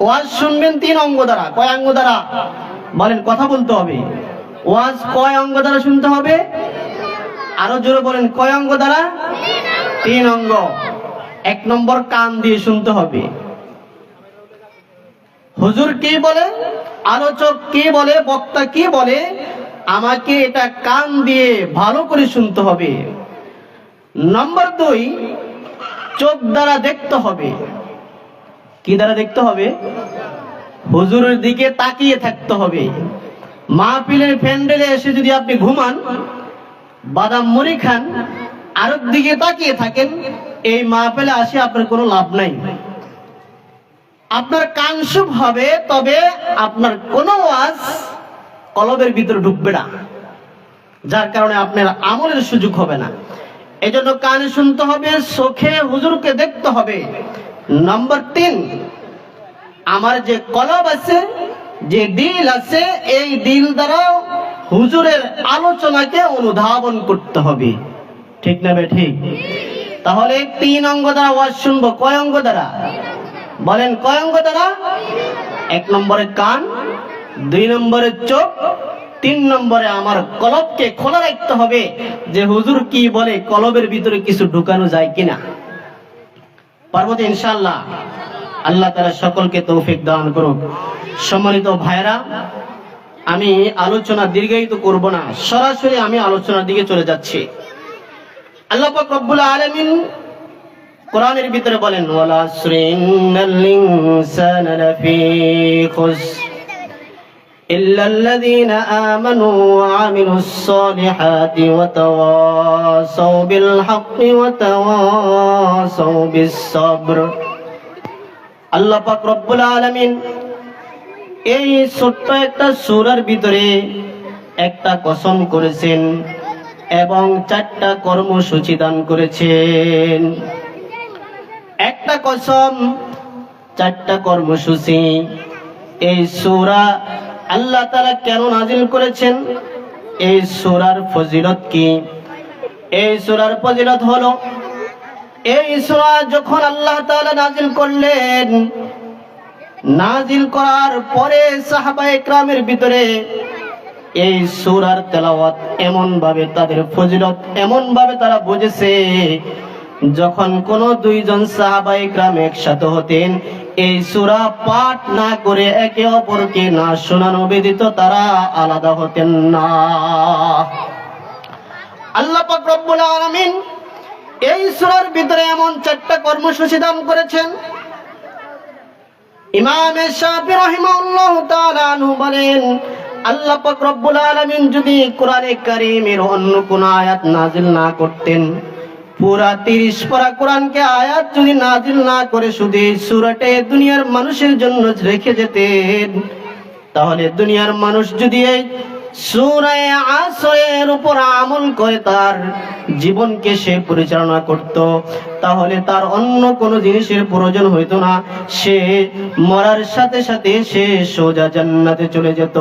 ওয়াজ শুনবেন 3 অঙ্গ দ্বারা। কয় অঙ্গ দ্বারা বলেন? কথা বলতে হবে। ওয়াজ কয় অঙ্গ দ্বারা শুনতে হবে? আরো জোরে বলেন, কয় অঙ্গ দ্বারা? 3 অঙ্গ। 1 নম্বর কান দিয়ে শুনতে হবে। হুজুর কি বলে, আলোচক কি বলে, বক্তা কি বলে, আমাকে এটা কান দিয়ে ভালো করে শুনতে হবে। নম্বর 2, চোখ দ্বারা দেখতে হবে। কি দ্বারা দেখতে হবে? হুজুরের দিকে তাকিয়ে থাকতে হবে। মাহফিলের প্যান্ডেলে এসে যদি আপনি ঘুমান, বাদাম মুড়ি খান, আরেক দিকে তাকিয়ে থাকেন, এই মাহফিলে আসে আপনার কোনো লাভ নাই। আপনার কান শুভ হবে, তবে আপনার কোনো ওয়াজ কলবের ভিতরে ঢুকবে না, যার কারণে আপনার আমলের সুযোগ হবে না। এজন্য কানে শুনতে হবে, চোখে হুজুরকে দেখতে হবে। নম্বর 3, আমার যে কলব আছে, যে দিল আছে, এই দিল দ্বারা হুজুরের আলোচনাকে অনুধাবন করতে হবে। ঠিক না বে ঠিক? তাহলে 3 অঙ্গ দ্বারা ওয়াজ শুনবো। কয় অঙ্গ দ্বারা বলেন? কয় অঙ্গ দ্বারা? 1 নম্বরে কান, 2 নম্বরে চোখ, 3 নম্বরে আমার কলবকে খোলা রাখতে হবে, যে হুজুর কি বলে কলবের ভিতরে কিছু ঢুকানো যায় কিনা। পারবো তো ইনশাআল্লাহ? আল্লাহ তাআলা সকলকে তৌফিক দান করুক। সম্মানিত ভাইরা, আমি আলোচনা দীর্ঘায়িত করব না, সরাসরি আমি আলোচনার দিকে চলে যাচ্ছি। আল্লাহ পাক রব্বুল আলামিন কোরআনের ভিতরে বলেন, ওয়াল আসরি ইন্নাল ইনসানা লাফি খুসর ইল্লাল্লাযীনা আমানু ওয়া আমিলুস সালিহাতি ওয়া তাওয়াসাউ বিল হাক্কি ওয়া তাওয়াসাউ বিস সাবর। আল্লাহ পাক রব্বুল আলামিন এই ছোট্ট একটা সূরার ভিতরে একটা কসম করেছেন এবং 4টা কর্মসূচি দান করেছেন। একটা কসম, 4টা কর্মসূচি। এই সূরা আল্লাহ তাআলা কেন নাজিল করেছেন? এই সূরার ফজিলত কি? এই সূরার ফজিলত হলো, এই সূরা যখন আল্লাহ তাআলা নাজিল করলেন, নাজিল করার পরে সাহাবায়ে কেরামের ভিতরে এই সূরার তেলাওয়াত এমন ভাবে, তাদের ফজিলত এমন ভাবে তারা বুঝেছে, যখন কোন 2 জন সাহাবায়ে কেরাম একসাথে হতেন, এই সূরা পাঠ না করে একে অপরকে না শোনানো ব্যতীত তারা আলাদা হতেন না। আল্লাহ পাক রব্বুল আলামিন এই সূরার ভিতরে এমন 4টা কর্মসূচি দান করেছেন। ইমাম শাফিঈ রাহিমাহুল্লাহ তাআলা আনহু বলেন, আল্লাহ পাক রব্বুল আলামিন যদি কোরআনে কারীমের অন্য কোন আয়াত নাজিল না করতেন, পুরা 30 পারা কোরআনকে আয়াত যদি নাজিল না করে শুধু এই সূরাটা দুনিয়ার মানুষের জন্য রেখে যেতেন, তাহলে দুনিয়ার মানুষ যদি এই সূরা আসরের উপর আমল করে তার জীবনকে সে পরিচালনা করত, তাহলে তার অন্য কোনো জিনিসের প্রয়োজন হইতো না। সে মরার সাথে সাথে সে সোজা জান্নাতে চলে যেত।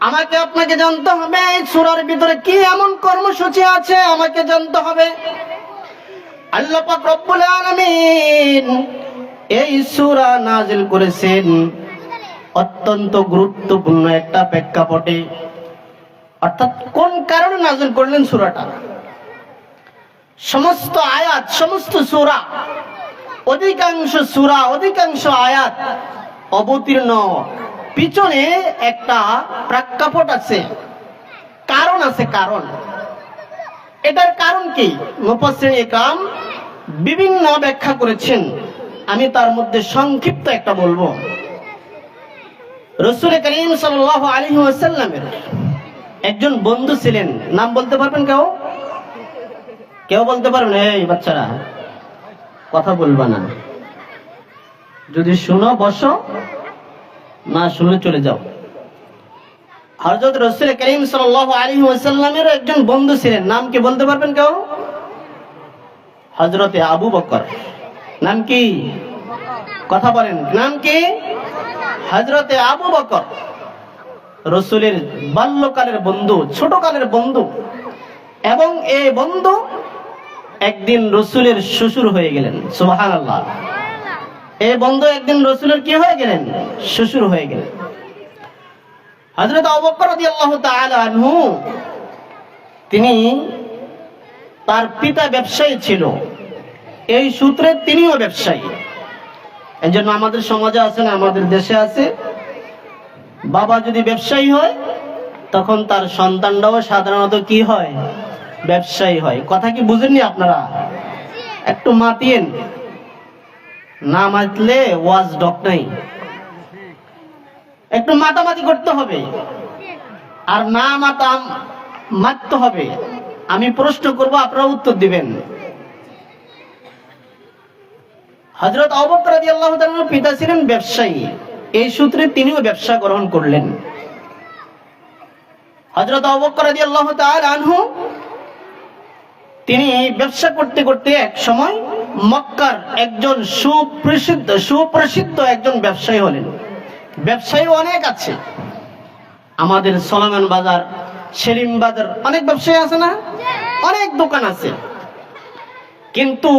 আমাকে আপনাকে জানতে হবে এই সূরার ভিতরে কি এমন কর্মসূচি আছে, আমাকে জানতে হবে। আল্লাহ পাক রব্বুল আলামিন এই সূরা নাজিল করেছেন অত্যন্ত গুরুত্বপূর্ণ একটা প্রেক্ষাপটে। অর্থাৎ কোন কারণে নাজিল করলেন সূরাটা? সমস্ত আয়াত, সমস্ত সূরা, অধিকাংশ সূরা, অধিকাংশ আয়াত অবতীর্ণ পিছনে একটা প্রেক্ষাপট আছে, কারণ আছে। কারণ, এটার কারণ কি? মুফাসসিরিনে কেরাম বিভিন্ন ব্যাখ্যা করেছেন, আমি তার মধ্যে সংক্ষিপ্ত একটা বলবো। রাসূল করিম সাল্লাল্লাহু আলাইহি ওয়াসাল্লামের একজন বন্ধু ছিলেন, নাম বলতে পারবেন কেউ? কেউ বলতে পারবেন? এই বাচ্চারা কথা বলবা না, যদি শুনো বসো, না শুনে চলে যাও। হযরত রাসূল করিম সাল্লাল্লাহু আলাইহি ওয়াসাল্লামের একজন বন্ধু ছিলেন, নাম কি বলতে পারবেন কেউ? হযরতে আবু বকর। নাম কি? কথা বলেন, নাম কি? হযরতে আবু বকর রাসূলের বাল্যকালের বন্ধু, ছোটকালের বন্ধু। এবং এই বন্ধু একদিন রাসূলের শ্বশুর হয়ে গেলেন। সুবহানাল্লাহ। এই বন্ধু একদিন রসুলের কি হয়ে গেলেন? শ্বশুর হয়ে গেলেন। হযরত আবু বকর রাদিয়াল্লাহু তাআলা আনহু, তিনি, তার পিতা ব্যবসায়ী ছিল, এই সূত্রে তিনিও ব্যবসায়ী। এই জন্য আমাদের সমাজে আছে না, আমাদের দেশে আছে, বাবা যদি ব্যবসায়ী হয় তখন তার সন্তানরাও সাধারণত কি হয়? ব্যবসায়ী হয়। কথা কি বুঝেননি আপনারা? একটু মাতিয়েন, না মাতলে ওয়াজ ডক নাই। একটু মাতামাতি করতে হবে, আর না মাততে হবে। আমি প্রশ্ন করব, আপনারা উত্তর দিবেন। হযরত আবু বকর রাদিয়াল্লাহু তাআলার পিতা ছিলেন ব্যবসায়ী, এই সূত্রে তিনিও ব্যবসা গ্রহণ করলেন। হযরত আবু বকর রাদিয়াল্লাহু তাআলা আনহু, তিনি ব্যবসা করতে করতে এক সময় মক্কার একজন সুপ্রসিদ্ধ একজন ব্যবসায়ী হলেন। ব্যবসায়ী অনেক আছে, আমাদের সলোমন বাজার, সেলিম বাজার, অনেক ব্যবসায়ী আছে না? অনেক দোকান আছে, কিন্তু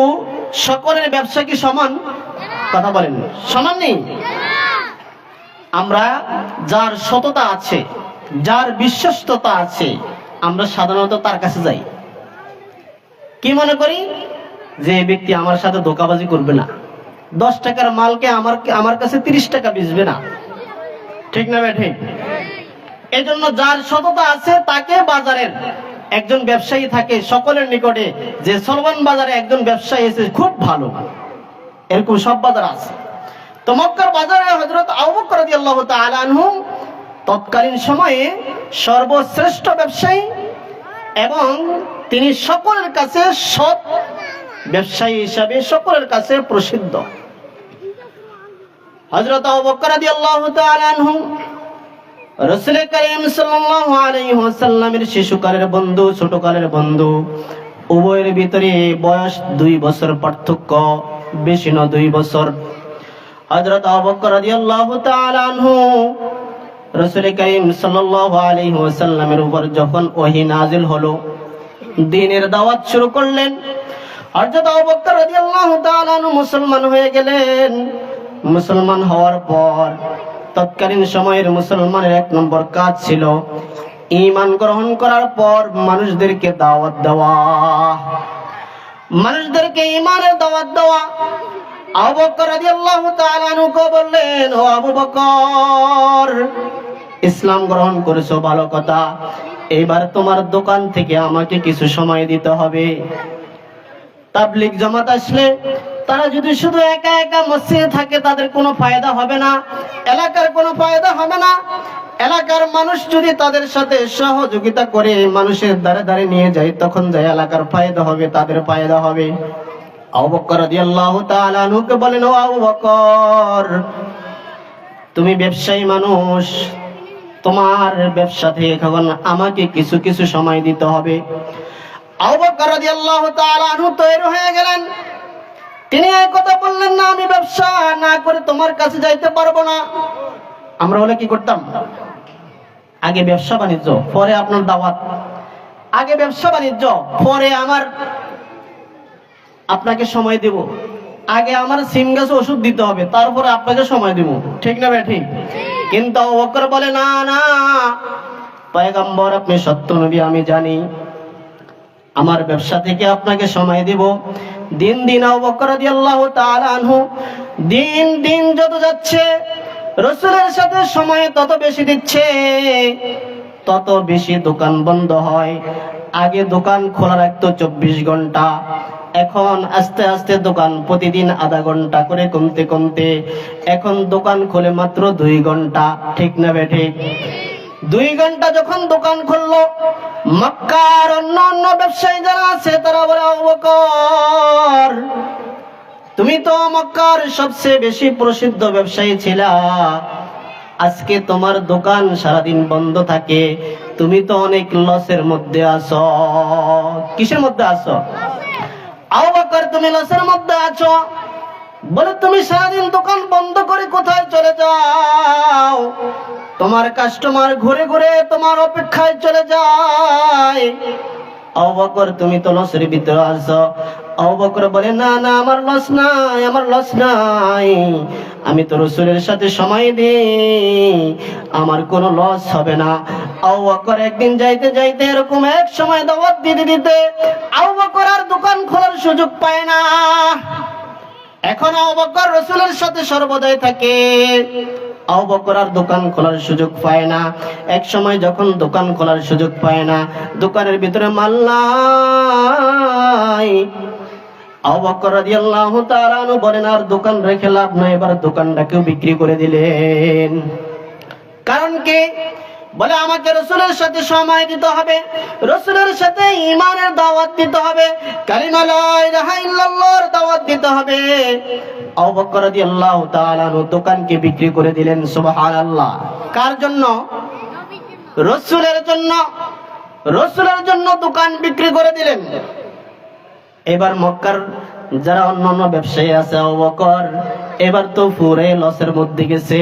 সকলের ব্যবসা কি সমান? কথা বলেন, সমান নেই। আমরা যার সততা আছে, যার বিশ্বস্ততা আছে, আমরা সাধারণত তার কাছে যাই। কি মনে করি? যে ব্যক্তি আমার সাথে ধোঁকাবাজি করবে না, 10 টাকার মালকে আমার কাছে 30 টাকা বেচবে না। ঠিক না ঠিক? এই জন্য যার সততা আছে তাকে বাজারের একজন ব্যবসায়ী থাকে সকলের নিকটে, যে সলমান বাজারে একজন ব্যবসায়ী এসে খুব ভালো, এরকম সব বাজার আছে। তো মক্কার বাজারে হযরত আবু বকর রাদিয়াল্লাহু তাআলা আনহু তৎকালীন সময়ে সর্বশ্রেষ্ঠ ব্যবসায়ী, এবং তিনি সকলের কাছে সৎ ব্যবসায়ী হিসাবে সকলের কাছে প্রসিদ্ধ। হযরত আবু বকর রাদিয়াল্লাহু তাআলা আনহু রাসূল করিম সাল্লাল্লাহু আলাইহি ওয়াসাল্লামের শিশুকালের বন্ধু, ছোটকালের বন্ধু, উভয়ের ভিতরে বয়স 2 বছর পার্থক্য, বেশি না 2 বছর। হযরত আবু বকর রাদিয়াল্লাহু তাআলা আনহু রাসূল করিম সাল্লাল্লাহু আলাইহি ওয়াসাল্লামের উপর যখন ওহী নাযিল হলো, দ্বীনের দাওয়াত শুরু করলেন। হযরত আবু বকর রাদিয়াল্লাহু তাআলা আনহু মুসলমান হয়ে গেলেন। মুসলমান হওয়ার পর তৎকালীন সময়ের মুসলমানের 1 নম্বর কাজ ছিল ঈমান গ্রহণ করার পর মানুষদেরকে দাওয়াত দেওয়া, মানুষদেরকে ঈমানের দাওয়াত দেওয়া। আবু বকর রাদিয়াল্লাহু তাআলা আনহু বললেন, ও আবু বকর, ইসলাম গ্রহণ করেছো ভালো কথা, এবার তোমার দোকান থেকে আমাকে কিছু সময় দিতে হবে। তাবলীগ জামাত আসলে তারা যদি শুধু একা একা মসজিদে থাকে তাদের কোনো ফায়দা হবে না, এলাকার কোনো ফায়দা হবে না। এলাকার মানুষ যদি তাদের সাথে সহযোগিতা করে মানুষের দ্বারে দ্বারে নিয়ে যায়, তখন যায় এলাকার ফায়দা হবে, তাদের ফায়দা হবে। আবু বকর রাদিয়াল্লাহু তাআলা আনহুকে বলেন, ও আবু বকর, তুমি ব্যবসায়ী মানুষ, তোমার ব্যবসা থেকে এখন আমাকে কিছু কিছু সময় দিতে হবে। আবু বকর রাদিয়াল্লাহু তাআলা আনহু তৈরি হয়ে গেলেন। তিনি এই কথা বললেন না, আমি ব্যবসা না করে তোমার কাছে যাইতে পারবো না। আমরা হলে কি করতাম? আগে ব্যবসা বাণিজ্য, পরে আপনার দাওয়াত। আগে ব্যবসা বাণিজ্য, পরে আপনাকে সময় দেব। আগে আমার সিম গাছে ওষুধ দিতে হবে, তারপরে আপনাকে সময় দেব। ঠিক না ভাই? ঠিক। কিন্তু আবু বকর বলে, না না পয়গম্বর, আপনি সত্য নবী, আমি জানি, আমার ব্যবসা থেকে আপনাকে সময় দেব। দিন দিন আবু বকর রাদিয়াল্লাহু তাআলা আনহু দিন দিন যত যাচ্ছে, রাসূলের সাথে সময় তত বেশি দিচ্ছে, তত বেশি দোকান বন্ধ হয়। আগে দোকান খোলা রাখতো 24 ঘন্টা, এখন আস্তে আস্তে দোকান প্রতিদিন আধা ঘন্টা করে কমতে কমতে এখন দোকান খোলে মাত্র 2 ঘন্টা। ঠিক না বেঠে? 2 ঘন্টা যখন দোকান খুললো, মক্কার অন্য ব্যবসায়ী যারা আছে তারা বলে, আবু বকর, তুমি তো মক্কার সবচেয়ে বেশি প্রসিদ্ধ ব্যবসায়ী ছিলা, আজকে তোমার দোকান সারাদিন বন্ধ থাকে, তুমি তো অনেক লসের মধ্যে আছো। কিসের মধ্যে আছো? আবু বকর, তুমি লসের মধ্যে আছো। বলে, তুমি সারাদিন দোকান বন্ধ করে কোথায় চলে যাও? তোমার কাস্টমার ঘুরে ঘুরে তোমার অপেক্ষায় চলে যায়। আবু বকর, তুমি তো লসের ভিতরে আছো। আবু বকর বলে, না না, আমার লস নাই, আমার লস নাই, আমি তো রাসূলের সাথে সময় দিই, আমার কোনো লস হবে না। আবু বকর একদিন যাইতে যাইতে এরকম এক সময় দাওয়াত দিতে দিতে আবু বকর আর দোকান খোলার সুযোগ পায় না। এখন আবু বকর রাসূলের সাথে সর্বদাই থাকে, আবু বকর আর দোকান খোলার সুযোগ পায় না। এক সময় যখন দোকান খোলার সুযোগ পায় না, দোকানের ভিতরে মাল নাই, আবু বকর রাদিয়াল্লাহু তাআলা আনহু বলেন, আর দোকান রেখে লাভ নাই, এবার দোকানটাকেও বিক্রি করে দিলেন। কারণ কি? বলে, আমাকে রাসূলের সাথে সময় দিতে হবে, রাসূলের সাথে ঈমানের দাওয়াত দিতে হবে, কালিমা লা ইলাহা ইল্লাল্লাহর দাওয়াত দিতে হবে। আবু বকর রাদিয়াল্লাহু তাআলা আনহু দোকানকে বিক্রি করে দিলেন। সুবহানাল্লাহ। কার জন্য? রাসূলের জন্য। রাসূলের জন্য দোকান বিক্রি করে দিলেন। এবার মক্কার যারা অন্যান্য ব্যবসায়ী আছে, আবু বকর এবার তো পুরো লসের মধ্যে গেছে।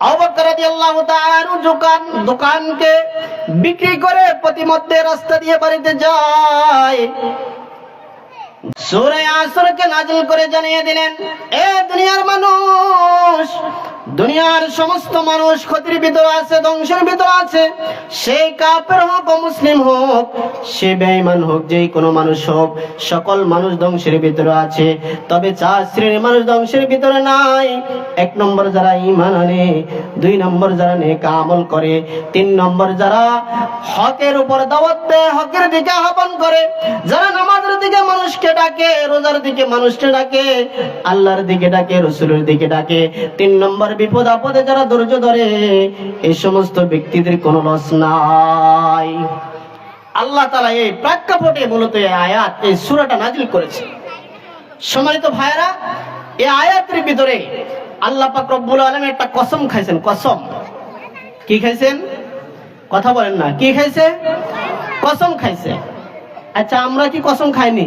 আবু বকর রাদিয়াল্লাহু তাআলা দোকানকে বিক্রি করে প্রতিমধ্যে রাস্তা দিয়ে বাড়িতে যায়। সূরা আসরকে নাযিল করে জানিয়ে দিলেন, এ দুনিয়ার মানুষ, দুনিয়ার সমস্ত মানুষ ক্ষতির ভিতরে আছে, ধ্বংসের ভিতরে আছে। সেই কাফের হোক ও মুসলিম হোক, সে বেঈমান হোক, যেই কোনো মানুষ হোক, সকল মানুষ ধ্বংসের ভিতরে আছে। তবে 4 শ্রেণীর মানুষ ধ্বংসের ভিতরে নাই। 1 নম্বর যারা ঈমান আনে, 2 নম্বর যারা নেক আমল করে, 3 নম্বর যারা হকের উপর দাওয়াত দেয়, হকের দিকে আহ্বান করে, যারা নামাজের দিকে মানুষকে ডাকে, রোজার দিকে মানুষকে ডাকে, আল্লাহর দিকে ডাকে, রাসূলের দিকে ডাকে। 3 নম্বর বিপদ আপদে যারা ধৈর্য ধরে, এই সমস্ত ব্যক্তিদের কোনো লস নাই। আল্লাহ তাআলা এই প্রেক্ষাপটে মূলত এই আয়াত, এই সূরাটা নাযিল করেছে। সম্মানিত ভাইরা, এই আয়াতের ভিতরে আল্লাহ পাক রব্বুল আলামিন একটা কসম খাইছেন। কসম কি খাইছেন? কথা বলেন না, কি খাইছে? কসম খাইছে। আচ্ছা, আমরা কি কসম খাইনি?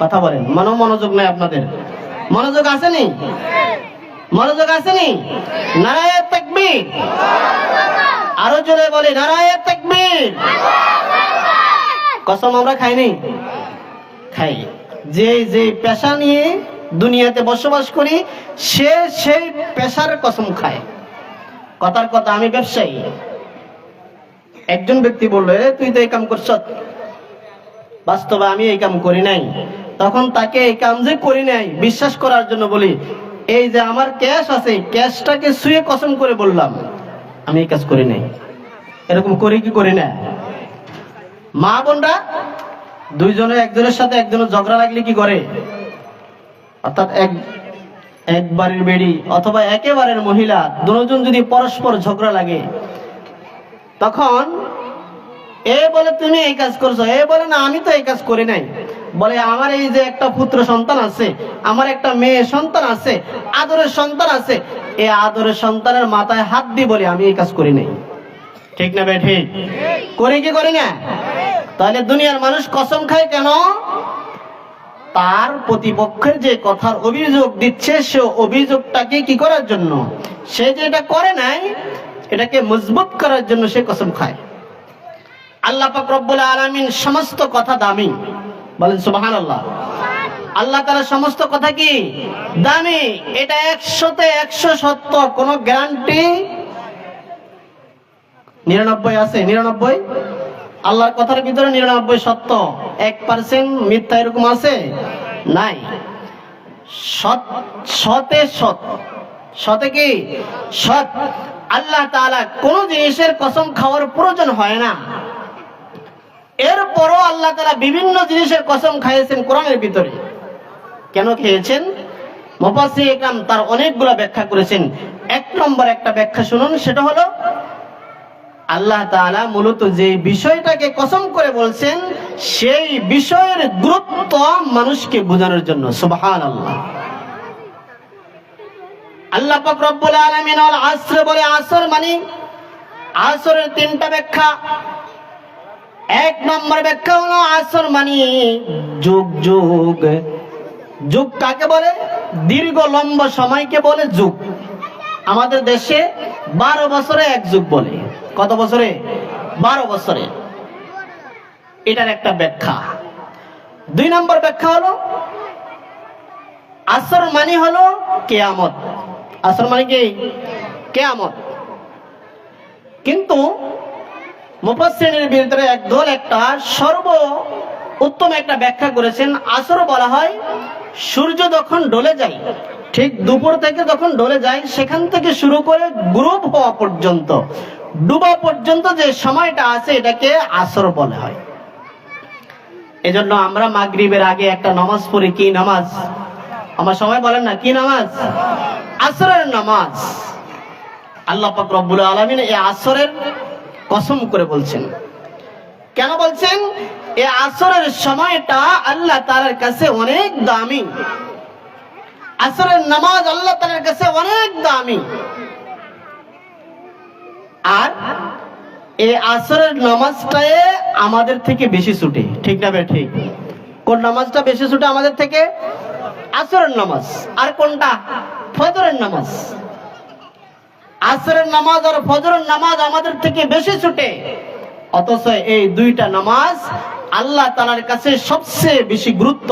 কথা বলেন। মনোযোগ নাই আপনাদের? মনোযোগ আসেনি? মনোযোগ আসেনি? নারায়ে তাকবীর। আরো জোরে বলি, নারায়ে তাকবীর। কসম আমরা খাইনি? খাই। যে পেশা নিয়ে দুনিয়াতে বসবাস করি, সেই পেশার কসম খায়। কথার কথা, আমি ব্যবসায়ী। একজন ব্যক্তি বললো, তুই তো এই কাম করছ। বাস্তবে আমি এই কাম করি নাই। তখন তাকে এই কাম যে করি নাই বিশ্বাস করার জন্য বলি, এই যে আমার ক্যাশ আছে, ক্যাশটাকে শুয়ে কসম করে বললাম আমি এই কাজ করি নাই। এরকম করি কি করি না? মা বোনরা দুইজনে একজনের সাথে একজনের ঝগড়া লাগলে কি করে? অর্থাৎ একবারের বেড়ি অথবা একেবারের মহিলা দুজন যদি পরস্পর ঝগড়া লাগে, তখন এ বলে তুমি এই কাজ করছো, এ বলে না আমি তো এই কাজ করি নাই। বলে, আমার এই যে একটা পুত্র সন্তান আছে, আমার একটা মেয়ে সন্তান আছে, আদরের সন্তান আছে, এই আদরের সন্তানের মাথায় হাত দিয়ে বলে আমি এই কাজ করি নাই। ঠিক না বেঠি? করি কি করি না? তাহলে দুনিয়ার মানুষ কসম খায় কেন? তার প্রতিপক্ষের যে কথার অভিযোগ দিচ্ছে, সে অভিযোগটাকে কি করার জন্য? সে যে এটা করে নাই, এটাকে মজবুত করার জন্য সে কসম খায়। আল্লাহ পাক রব্বুল আলামিন সমস্ত কথা দামি। বলেন সুবহানাল্লাহ। আল্লাহ তাআলা সমস্ত কথা কি? দামি। এটা 100তে 100 সত্য, কোনো গ্যারান্টি 99 আছে? 99 আল্লাহর কথার ভিতরে 99 সত্য, 1% মিথ্যা এরকম আছে? নাই। সতে সৎ। সতে কি? সৎ। আল্লাহ তাআলা কোন জিনিসের কসম খাওয়ার প্রয়োজন হয় না। এরপরও আল্লাহ তাআলা বিভিন্ন জিনিসের কসম খাইয়েছেন কোরআনের ভিতরে। কেন খেয়েছেন? মুফাসসির ইকরাম তার অনেকগুলো ব্যাখ্যা করেছেন। 1 নম্বর একটা ব্যাখ্যা শুনুন, সেটা হলো আল্লাহ তাআলা মূলত যে বিষয়টাকে কসম করে বলছেন, সেই বিষয়ের গুরুত্ব মানুষকে বোঝানোর জন্য। সুবহানাল্লাহ। আল্লাহ পাক রব্বুল আলামিন আল আসর বলে, আসর মানে আসরের 3টা ব্যাখ্যা। 1 নম্বর ব্যাখ্যা হলো আসর মানে যুগ। যুগ যুগ কাকে বলে? দীর্ঘ লম্বা সময়কে বলে যুগ। আমাদের দেশে 12 বছরে 1 যুগ বলে। কত বছরে? 12 বছরে। এটার একটা ব্যাখ্যা। দুই নম্বর ব্যাখ্যা হলো আসর মানে হলো কিয়ামত। আসর মানে কি? কিয়ামত। কিন্তু মুফাসসিরিনের ভিতরে একদল একটা সর্ব উত্তম একটা ব্যাখ্যা করেছেন, আসর বলা হয় সূর্য যখন ডলে যায়, ঠিক দুপুর থেকে যখন ডলে যায় সেখান থেকে শুরু করে গ্রুপ হওয়া পর্যন্ত, ডুবা পর্যন্ত যে সময়টা আছে এটাকে আসর বলা হয়। এজন্য আমরা মাগরিবের আগে একটা নামাজ পড়ি। কি নামাজ? আমার সবাই বলেন না, কি নামাজ? আসরের নামাজ। আল্লাহ পাক রব্বুল আলামিন এই আসরের কসম করে বলছেন। কেন বলছেন? এই আসরের সময়টা আল্লাহ তাআলার কাছে অনেক দামি। আসরের নামাজ আল্লাহ তাআলার কাছে অনেক দামি। আর এই আসরের নামাজটাই আমাদের থেকে বেশি ছুটে, ঠিক না বে ঠিক? কোন নামাজটা বেশি ছুটে আমাদের থেকে? আসরের নামাজ। আর কোনটা? ফজরের নামাজ। আসরের নামাজ আর ফজরের নামাজ আমাদের থেকে বেশি ছুটে, অথচ এই দুইটা নামাজ আল্লাহ তাআলার কাছে সবচেয়ে বেশি গুরুত্ব।